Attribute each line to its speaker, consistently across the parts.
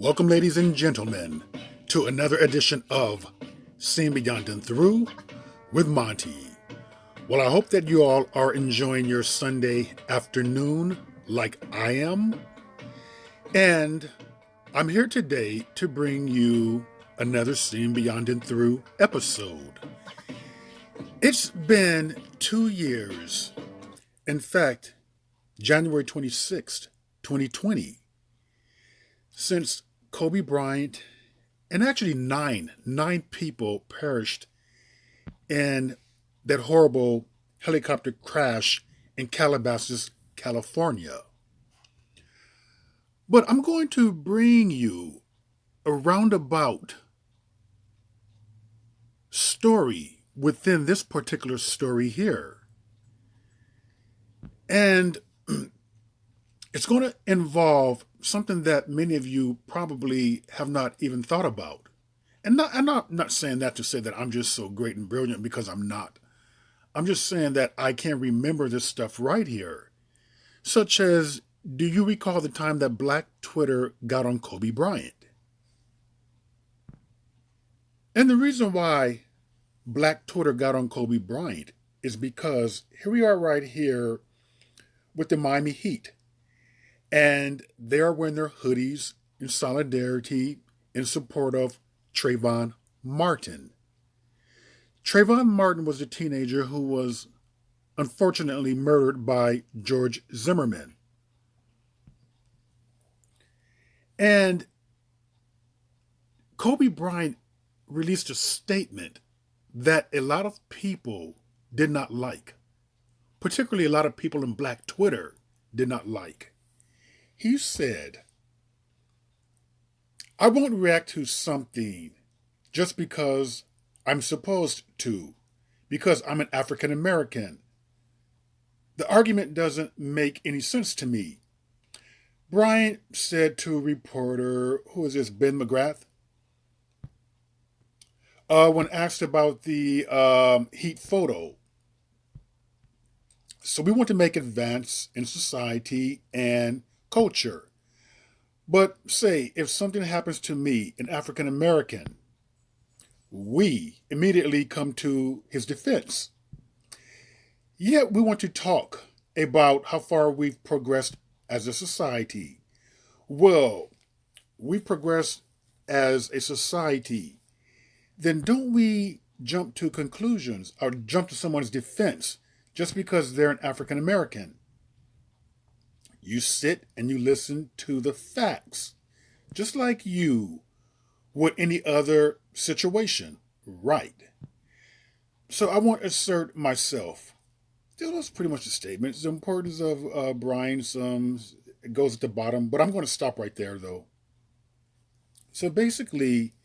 Speaker 1: Welcome, ladies and gentlemen, to another edition of Seen Beyond and Through with Monty. Well, I hope that you all are enjoying your Sunday afternoon like I am. And I'm here today to bring you another Seen Beyond and Through episode. It's been 2 years. In fact, January 26th, 2020, since Kobe Bryant and actually nine people perished in that horrible helicopter crash in Calabasas, California. But I'm going to bring you a roundabout story within this particular story here. And it's going to involve something that many of you probably have not even thought about. And I'm not saying that to say that I'm just so great and brilliant, because I'm not. I'm just saying that I can remember this stuff right here. Such as, do you recall the time that Black Twitter got on Kobe Bryant? And the reason why Black Twitter got on Kobe Bryant is because here we are right here with the Miami Heat. And they are wearing their hoodies in solidarity in support of Trayvon Martin. Trayvon Martin was a teenager who was unfortunately murdered by George Zimmerman. And Kobe Bryant released a statement that a lot of people did not like. Particularly a lot of people in Black Twitter did not like. He said, "I won't react to something just because I'm supposed to, because I'm an African American. The argument doesn't make any sense to me." Bryant said to a reporter, who is this, Ben McGrath, when asked about the Heat photo. So we want to make advance in society and culture. But say, if something happens to me, an African American, we immediately come to his defense. Yet we want to talk about how far we've progressed as a society. Well, we've progressed as a society. Then don't we jump to conclusions or jump to someone's defense just because they're an African American? You sit and you listen to the facts, just like you would any other situation, right? So I want to assert myself. This was pretty much a statement. The importance of Brian's it goes at the bottom, but I'm going to stop right there, though. So basically,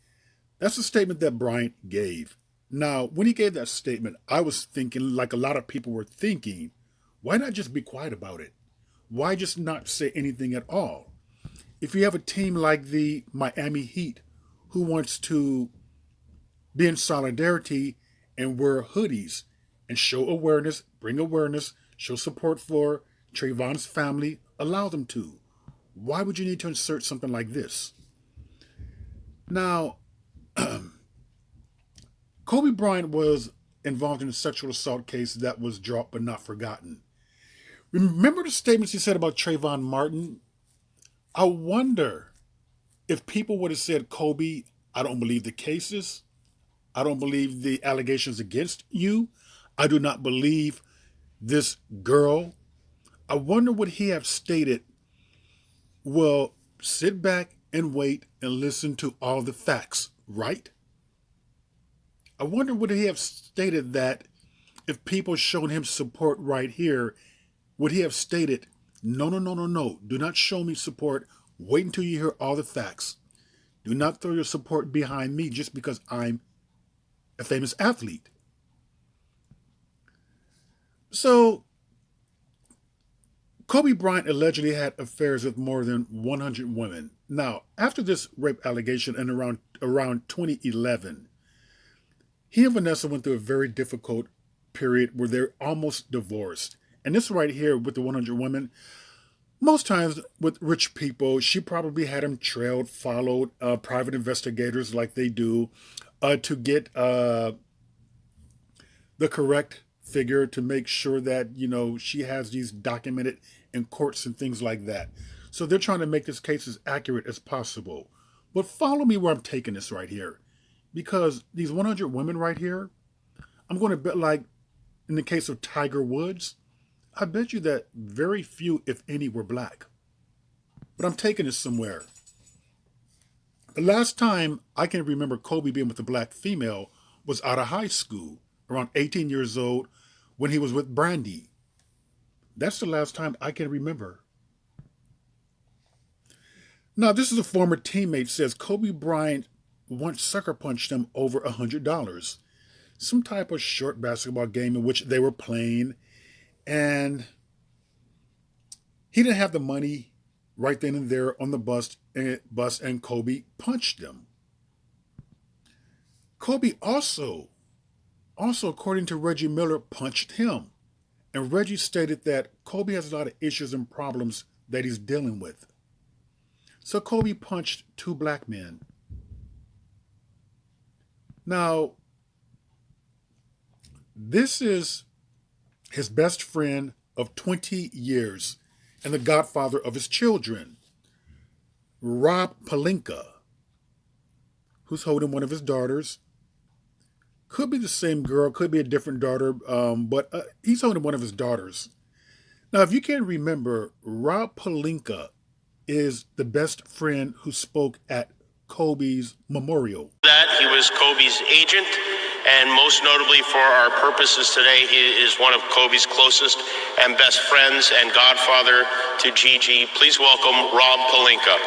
Speaker 1: that's a statement that Bryant gave. Now, when he gave that statement, I was thinking, like a lot of people were thinking, why not just be quiet about it? Why just not say anything at all? If you have a team like the Miami Heat who wants to be in solidarity and wear hoodies and show awareness, bring awareness, show support for Trayvon's family, allow them to. Why would you need to insert something like this? Now, Kobe Bryant was involved in a sexual assault case that was dropped but not forgotten. Remember the statements he said about Trayvon Martin? I wonder if people would have said, Kobe, I don't believe the cases. I don't believe the allegations against you. I do not believe this girl. I wonder would he have stated, well, sit back and wait and listen to all the facts, right? I wonder would he have stated that if people showed him support right here. Would he have stated, no, do not show me support. Wait until you hear all the facts. Do not throw your support behind me just because I'm a famous athlete. So, Kobe Bryant allegedly had affairs with more than 100 women. Now, after this rape allegation in around 2011, he and Vanessa went through a very difficult period where they're almost divorced. And this right here with the 100 women, Most times with rich people, she probably had him trailed, followed, private investigators like they do, to get the correct figure to make sure that, she has these documented in courts and things like that. So they're trying to make this case as accurate as possible. But follow me where I'm taking this right here. Because these 100 women right here, I'm going to bet, like in the case of Tiger Woods, I bet you that very few, if any, were black. But I'm taking this somewhere. The last time I can remember Kobe being with a black female was out of high school, around 18 years old, when he was with Brandy. That's the last time I can remember. Now, this is a former teammate says Kobe Bryant once sucker punched him over $100. Some type of short basketball game in which they were playing, and he didn't have the money right then and there on the bus, and Kobe punched him. Kobe also according to Reggie Miller, punched him. And Reggie stated that Kobe has a lot of issues and problems that he's dealing with. So Kobe punched two black men. Now, this is his best friend of 20 years and the godfather of his children, Rob Pelinka, who's holding one of his daughters. Could be the same girl, could be a different daughter, but he's holding one of his daughters. Now, if you can remember, Rob Pelinka is the best friend who spoke at Kobe's memorial.
Speaker 2: That he was Kobe's agent, and most notably for our purposes today, he is one of Kobe's closest and best friends and godfather to Gigi. Please welcome Rob Pelinka.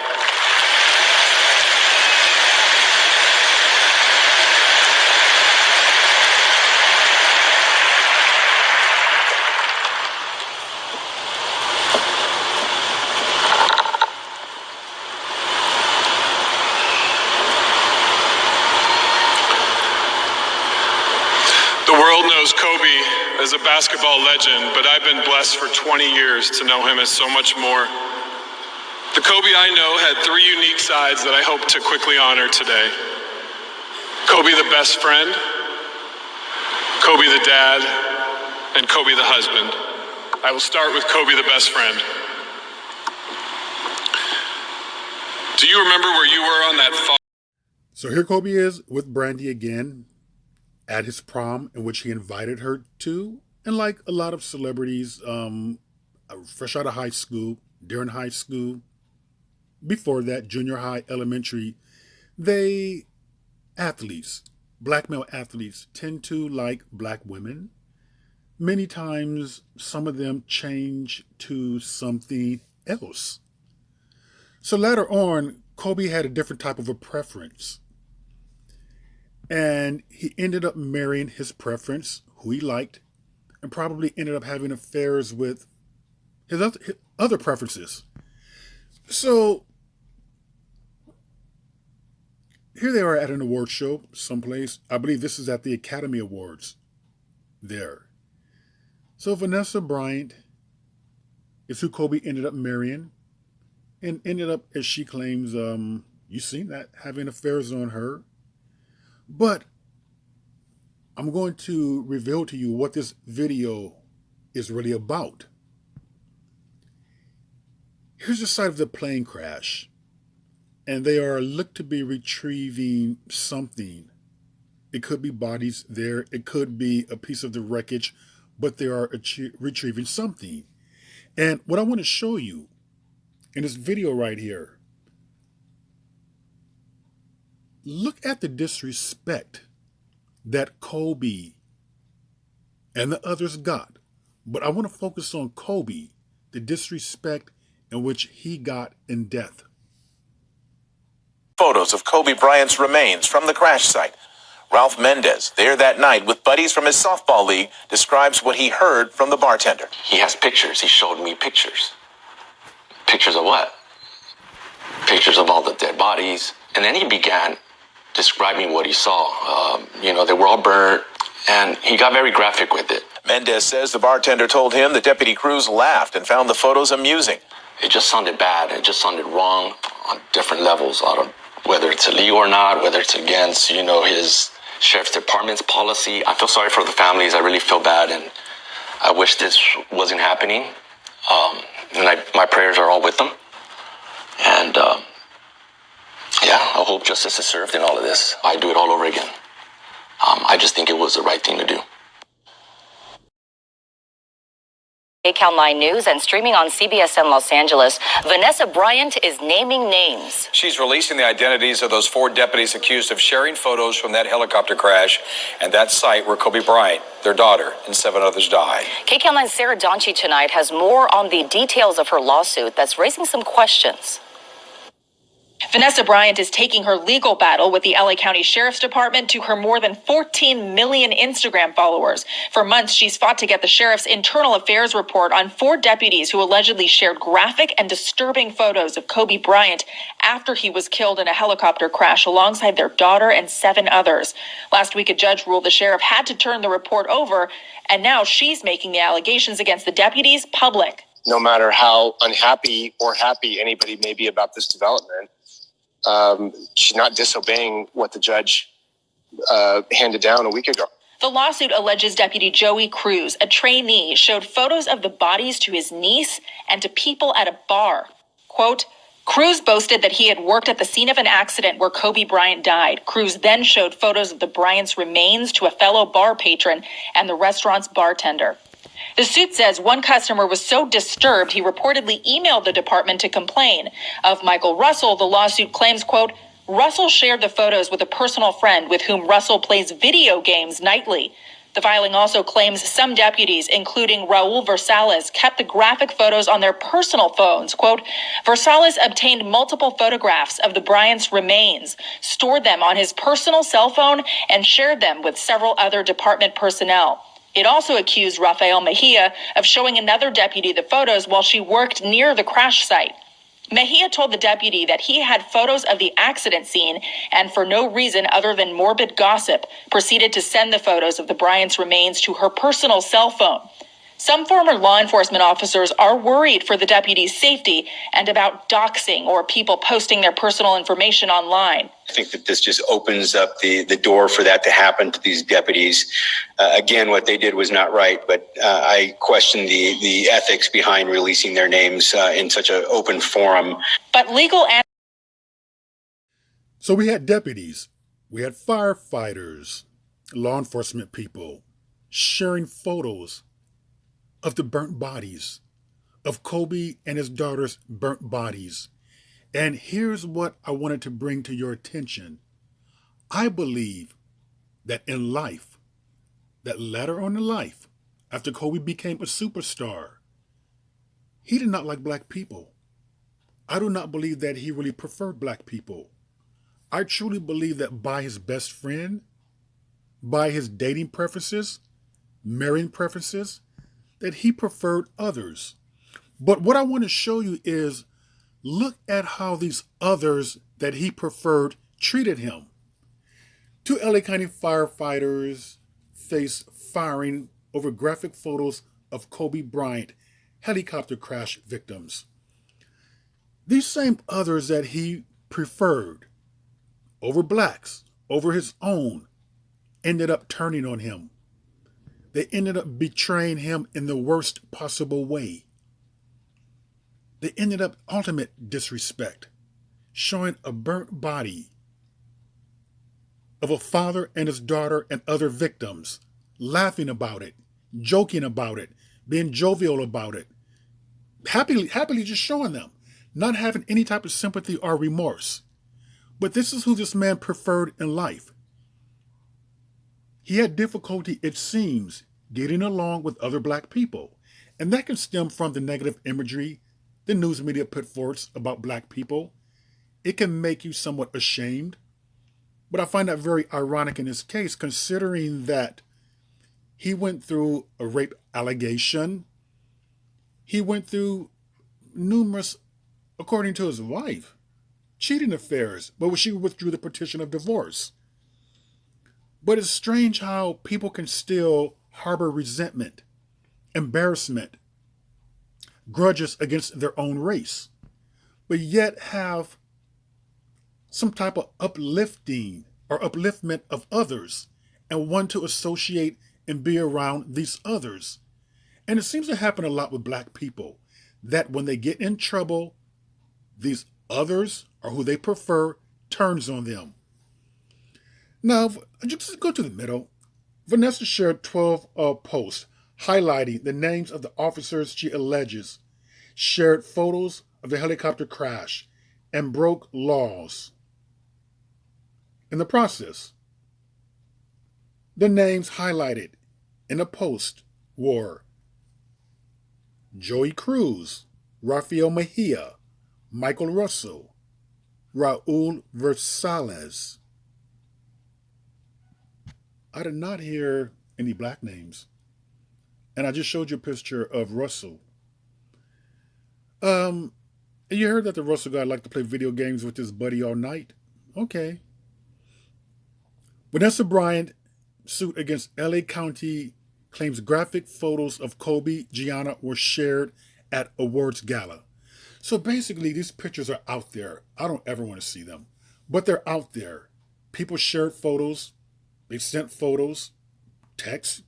Speaker 3: The world knows Kobe as a basketball legend, but I've been blessed for 20 years to know him as so much more. The Kobe I know had three unique sides that I hope to quickly honor today. Kobe the best friend, Kobe the dad, and Kobe the husband. I will start with Kobe the best friend. Do you remember where you were on that fall?
Speaker 1: So here Kobe is with Brandy again, at his prom, in which he invited her to. And like a lot of celebrities, fresh out of high school, during high school, before that, junior high, elementary, black male athletes tend to like black women. Many times, some of them change to something else. So later on, Kobe had a different type of a preference. And he ended up marrying his preference, who he liked, and probably ended up having affairs with his other preferences. So here they are at an award show someplace. I believe this is at the Academy Awards there. So Vanessa Bryant is who Kobe ended up marrying, and ended up, as she claims, you seen that, having affairs on her. But I'm going to reveal to you what this video is really about. Here's the site of the plane crash, and they are looked to be retrieving something. It could be bodies there, it could be a piece of the wreckage, but they are retrieving something. And what I want to show you in this video right here, look at the disrespect that Kobe and the others got. But I want to focus on Kobe, the disrespect in which he got in death.
Speaker 4: Photos of Kobe Bryant's remains from the crash site. Ralph Mendez, there that night with buddies from his softball league, describes what he heard from the bartender.
Speaker 5: He has pictures. He showed me pictures. Pictures of what? Pictures of all the dead bodies. And then he began describing what he saw. They were all burnt, and he got very graphic with it.
Speaker 4: Mendez says the bartender told him the deputy crews laughed and found the photos amusing.
Speaker 5: it just sounded bad. It just sounded wrong on different levels. I don't, whether it's illegal or not, whether it's against, his sheriff's department's policy. I feel sorry for the families. I really feel bad, and I wish this wasn't happening. My prayers are all with them. And I hope justice is served in all of this. I do it all over again. I just think it was the right thing to do.
Speaker 6: KCAL 9 News and streaming on CBS in Los Angeles, Vanessa Bryant is naming names.
Speaker 7: She's releasing the identities of those 4 deputies accused of sharing photos from that helicopter crash and that site where Kobe Bryant, their daughter, and 7 others died.
Speaker 6: KCAL 9's Sarah Donchi tonight has more on the details of her lawsuit that's raising some questions.
Speaker 8: Vanessa Bryant is taking her legal battle with the LA County Sheriff's Department to her more than 14 million Instagram followers. For months, she's fought to get the sheriff's internal affairs report on 4 deputies who allegedly shared graphic and disturbing photos of Kobe Bryant after he was killed in a helicopter crash alongside their daughter and 7 others. Last week, a judge ruled the sheriff had to turn the report over, and now she's making the allegations against the deputies public.
Speaker 9: No matter how unhappy or happy anybody may be about this development, she's not disobeying what the judge handed down a week ago.
Speaker 8: The lawsuit alleges Deputy Joey Cruz, a trainee, showed photos of the bodies to his niece and to people at a bar. Quote, Cruz boasted that he had worked at the scene of an accident where Kobe Bryant died. Cruz then showed photos of the Bryant's remains to a fellow bar patron and the restaurant's bartender. The suit says one customer was so disturbed he reportedly emailed the department to complain. Of Michael Russell, the lawsuit claims, quote, Russell shared the photos with a personal friend with whom Russell plays video games nightly. The filing also claims some deputies, including Raul Versales, kept the graphic photos on their personal phones. Quote, Versales obtained multiple photographs of the Bryant's remains, stored them on his personal cell phone, and shared them with several other department personnel. It also accused Rafael Mejia of showing another deputy the photos while she worked near the crash site. Mejia told the deputy that he had photos of the accident scene and for no reason other than morbid gossip proceeded to send the photos of the Bryant's remains to her personal cell phone. Some former law enforcement officers are worried for the deputy's safety and about doxing or people posting their personal information online.
Speaker 10: I think that this just opens up the door for that to happen to these deputies. Again, what they did was not right, but I question the ethics behind releasing their names in such an open forum.
Speaker 8: But legal and
Speaker 1: So we had deputies, we had firefighters, law enforcement people sharing photos of the burnt bodies, of Kobe and his daughter's burnt bodies. And here's what I wanted to bring to your attention. I believe that in life, that later on in life, after Kobe became a superstar, he did not like black people. I do not believe that he really preferred black people. I truly believe that by his best friend, by his dating preferences, marrying preferences, that he preferred others. But what I want to show you is, look at how these others that he preferred treated him. 2 LA County firefighters face firing over graphic photos of Kobe Bryant helicopter crash victims. These same others that he preferred over blacks, over his own, ended up turning on him. They ended up betraying him in the worst possible way. They ended up ultimate disrespect, showing a burnt body of a father and his daughter and other victims, laughing about it, joking about it, being jovial about it, happily just showing them, not having any type of sympathy or remorse. But this is who this man preferred in life. He had difficulty, it seems, getting along with other black people. And that can stem from the negative imagery the news media put forth about black people. It can make you somewhat ashamed. But I find that very ironic in his case, considering that he went through a rape allegation. He went through numerous, according to his wife, cheating affairs, but when she withdrew the petition of divorce. But it's strange how people can still harbor resentment, embarrassment, grudges against their own race, but yet have some type of uplifting or upliftment of others and want to associate and be around these others. And it seems to happen a lot with black people, that when they get in trouble, these others, or who they prefer, turns on them. Now, just go to the middle. Vanessa shared 12 posts highlighting the names of the officers she alleges shared photos of the helicopter crash and broke laws. In the process, the names highlighted in a post were Joey Cruz, Rafael Mejia, Michael Russell, Raul Versales. I did not hear any black names. And I just showed you a picture of Russell. You heard that the Russell guy liked to play video games with his buddy all night? Okay. Vanessa Bryant suit against LA County claims graphic photos of Kobe Gianna were shared at awards gala. So basically, these pictures are out there. I don't ever want to see them, but they're out there. People shared photos. They sent photos, text.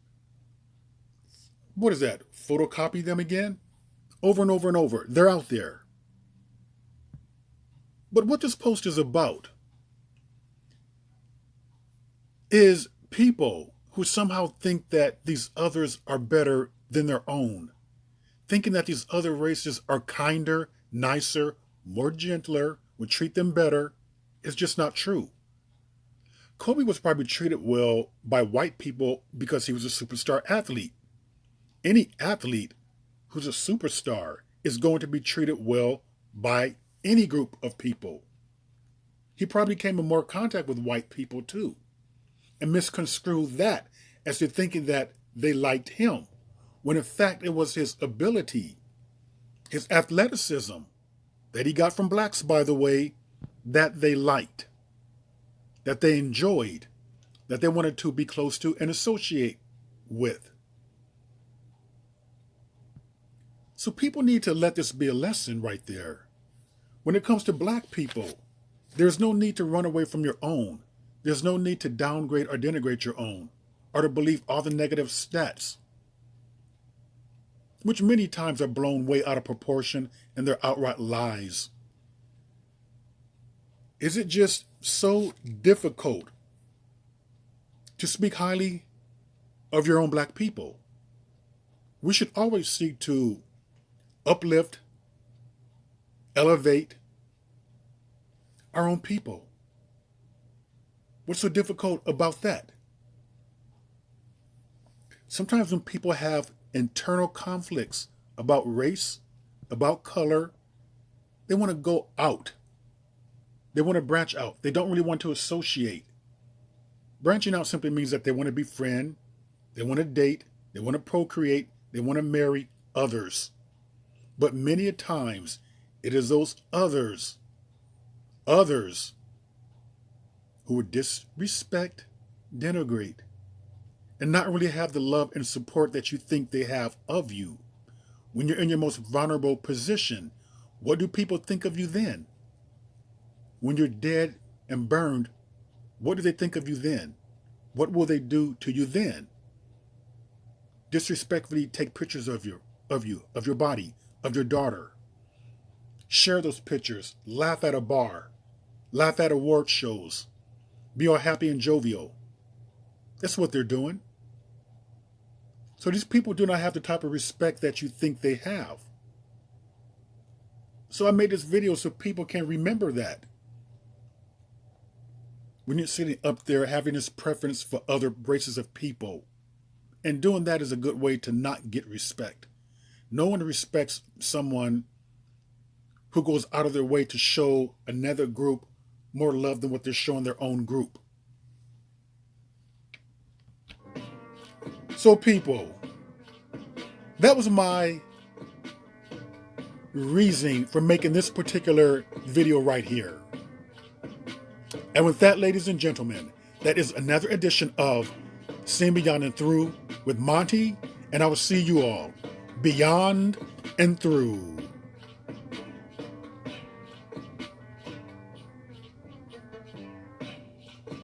Speaker 1: What is that? Photocopy them again? Over and over and over. They're out there. But what this post is about is people who somehow think that these others are better than their own, thinking that these other races are kinder, nicer, more gentler, would treat them better. It's just not true. Kobe was probably treated well by white people because he was a superstar athlete. Any athlete who's a superstar is going to be treated well by any group of people. He probably came in more contact with white people too, and misconstrued that as to thinking that they liked him, when in fact it was his ability, his athleticism, that he got from blacks, by the way, that they liked, that they enjoyed, that they wanted to be close to and associate with. So people need to let this be a lesson right there. When it comes to black people, there's no need to run away from your own. There's no need to downgrade or denigrate your own, or to believe all the negative stats, which many times are blown way out of proportion and they're outright lies. Is it just so difficult to speak highly of your own black people? We should always seek to uplift, elevate our own people. What's so difficult about that? Sometimes when people have internal conflicts about race, about color, they want to go out. They want to branch out. They don't really want to associate. Branching out simply means that they want to befriend, they want to date, they want to procreate, they want to marry others. But many a times, it is those others who would disrespect, denigrate, and not really have the love and support that you think they have of you. When you're in your most vulnerable position, what do people think of you then? When you're dead and burned, what do they think of you then? What will they do to you then? Disrespectfully take pictures of your body, of your daughter. Share those pictures, laugh at a bar, laugh at award shows, be all happy and jovial. That's what they're doing. So these people do not have the type of respect that you think they have. So I made this video so people can remember that. When you're sitting up there having this preference for other races of people, and doing that is a good way to not get respect. No one respects someone who goes out of their way to show another group more love than what they're showing their own group. So people, that was my reasoning for making this particular video right here. And with that, ladies and gentlemen, that is another edition of Seeing Beyond and Through with Monty, and I will see you all beyond and through.